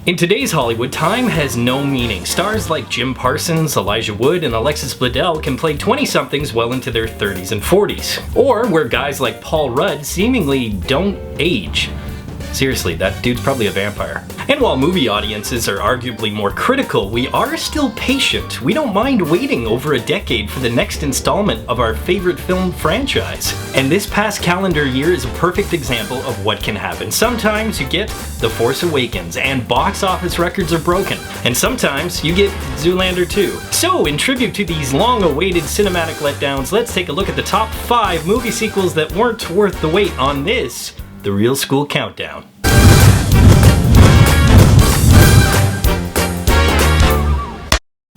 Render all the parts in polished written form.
In today's Hollywood, time has no meaning. Stars like Jim Parsons, Elijah Wood, and Alexis Bledel can play 20-somethings well into their 30s and 40s. Or where guys like Paul Rudd seemingly don't age. Seriously, that dude's probably a vampire. And while movie audiences are arguably more critical, we are still patient. We don't mind waiting over a decade for the next installment of our favorite film franchise. And this past calendar year is a perfect example of what can happen. Sometimes you get The Force Awakens and box office records are broken. And sometimes you get Zoolander 2. So, in tribute to these long-awaited cinematic letdowns, let's take a look at the top 5 movie sequels that weren't worth the wait on this, The Real School Countdown.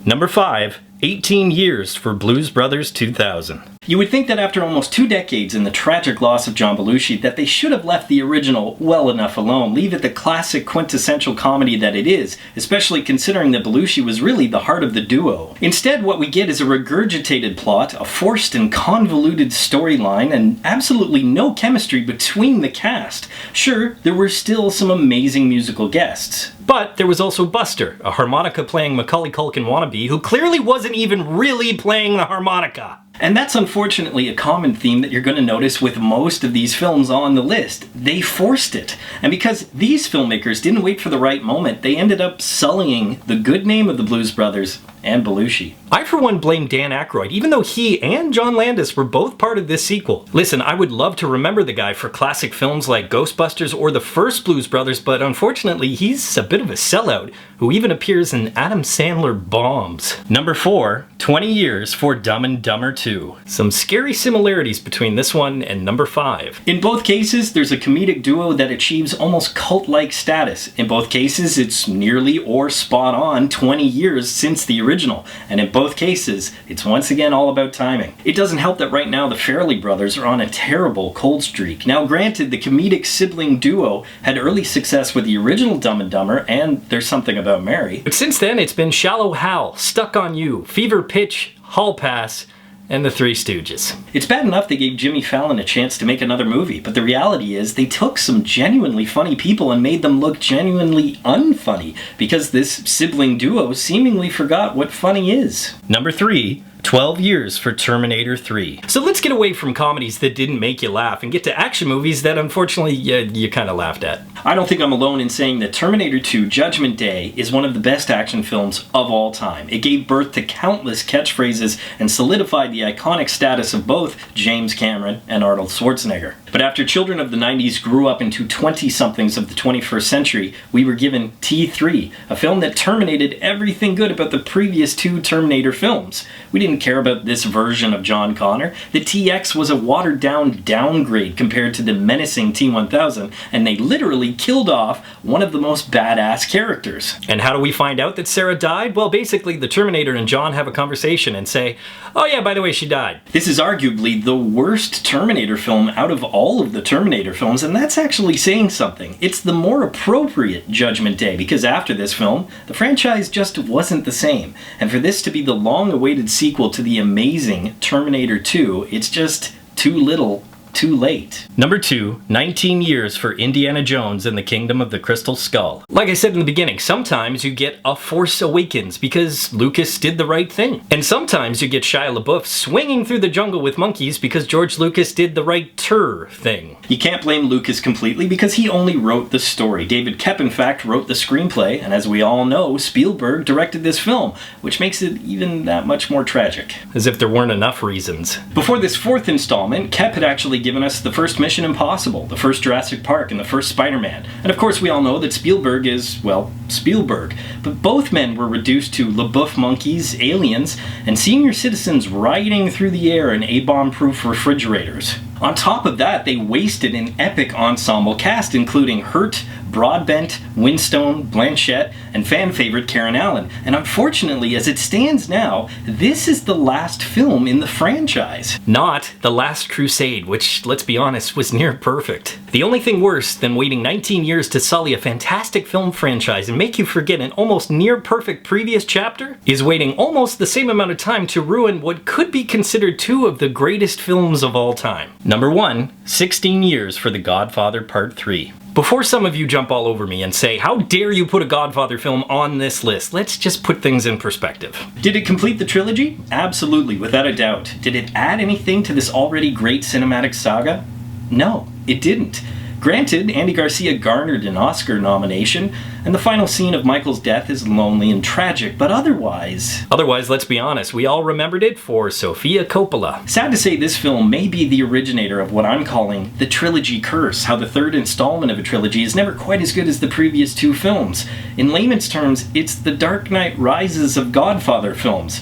Number 5, 18 Years for Blues Brothers 2000. You would think that after almost 2 decades in the tragic loss of John Belushi that they should have left the original well enough alone, leave it the classic quintessential comedy that it is, especially considering that Belushi was really the heart of the duo. Instead, what we get is a regurgitated plot, a forced and convoluted storyline, and absolutely no chemistry between the cast. Sure, there were still some amazing musical guests. But there was also Buster, a harmonica-playing Macaulay Culkin wannabe who clearly wasn't even really playing the harmonica. And that's unfortunately a common theme that you're going to notice with most of these films on the list. They forced it. And because these filmmakers didn't wait for the right moment, they ended up sullying the good name of the Blues Brothers and Belushi. I for one blame Dan Aykroyd, even though he and John Landis were both part of this sequel. Listen, I would love to remember the guy for classic films like Ghostbusters or the first Blues Brothers, but unfortunately he's a bit of a sellout, who even appears in Adam Sandler Bombs. Number 4, 20 Years for Dumb and Dumber 2. Some scary similarities between this one and number 5. In both cases, there's a comedic duo that achieves almost cult-like status. In both cases, it's nearly or spot on 20 years since the original. And in both cases, it's once again all about timing. It doesn't help that right now the Farrelly brothers are on a terrible cold streak. Now granted, the comedic sibling duo had early success with the original Dumb and Dumber and There's Something About Mary. But since then, it's been Shallow Hal, Stuck on You, Fever Pitch, Hall Pass, and The Three Stooges. It's bad enough they gave Jimmy Fallon a chance to make another movie, but the reality is they took some genuinely funny people and made them look genuinely unfunny, because this sibling duo seemingly forgot what funny is. Number 3, 12 Years for Terminator 3. So let's get away from comedies that didn't make you laugh and get to action movies that unfortunately you kind of laughed at. I don't think I'm alone in saying that Terminator 2 Judgment Day is one of the best action films of all time. It gave birth to countless catchphrases and solidified the iconic status of both James Cameron and Arnold Schwarzenegger. But after children of the 90s grew up into 20-somethings of the 21st century, we were given T3, a film that terminated everything good about the previous 2 Terminator films. We didn't care about this version of John Connor. The TX was a watered-down downgrade compared to the menacing T-1000, and they literally killed off one of the most badass characters. And how do we find out that Sarah died? Well, basically, the Terminator and John have a conversation and say, oh yeah, by the way, she died. This is arguably the worst Terminator film out of all of the Terminator films, and that's actually saying something. It's the more appropriate Judgment Day, because after this film, the franchise just wasn't the same. And for this to be the long-awaited sequel to the amazing Terminator 2, it's just too little, too late. Number 2, 19 Years for Indiana Jones and the Kingdom of the Crystal Skull. Like I said in the beginning, sometimes you get a Force Awakens because Lucas did the right thing. And sometimes you get Shia LaBeouf swinging through the jungle with monkeys because George Lucas did the right thing. You can't blame Lucas completely because he only wrote the story. David Koepp, in fact, wrote the screenplay, and as we all know, Spielberg directed this film, which makes it even that much more tragic. As if there weren't enough reasons. Before this 4th installment, Koepp had actually given us the first Mission Impossible, the first Jurassic Park, and the first Spider-Man. And of course we all know that Spielberg is, well, Spielberg. But both men were reduced to LaBeouf monkeys, aliens, and senior citizens riding through the air in A-bomb-proof refrigerators. On top of that, they wasted an epic ensemble cast including Hurt, Broadbent, Winstone, Blanchett, and fan favorite Karen Allen. And unfortunately, as it stands now, this is the last film in the franchise. Not The Last Crusade, which, let's be honest, was near perfect. The only thing worse than waiting 19 years to sully a fantastic film franchise and make you forget an almost near perfect previous chapter is waiting almost the same amount of time to ruin what could be considered 2 of the greatest films of all time. Number 1, 16 Years for The Godfather Part III. Before some of you jump all over me and say, how dare you put a Godfather film on this list, let's just put things in perspective. Did it complete the trilogy? Absolutely, without a doubt. Did it add anything to this already great cinematic saga? No, it didn't. Granted, Andy Garcia garnered an Oscar nomination, and the final scene of Michael's death is lonely and tragic, but otherwise, let's be honest, we all remembered it for Sofia Coppola. Sad to say, this film may be the originator of what I'm calling the trilogy curse, how the third installment of a trilogy is never quite as good as the previous two films. In layman's terms, it's the Dark Knight Rises of Godfather films.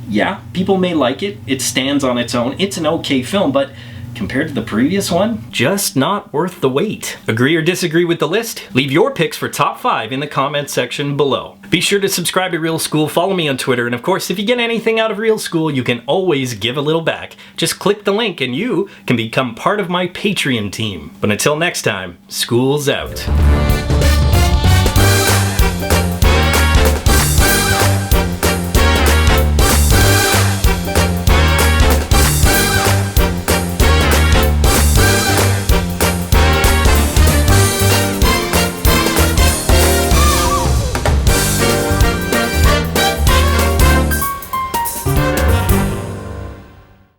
Yeah, people may like it, it stands on its own, it's an okay film, but compared to the previous one, just not worth the wait. Agree or disagree with the list? Leave your picks for top 5 in the comments section below. Be sure to subscribe to Real School, follow me on Twitter, and of course, if you get anything out of Real School, you can always give a little back. Just click the link and you can become part of my Patreon team. But until next time, school's out.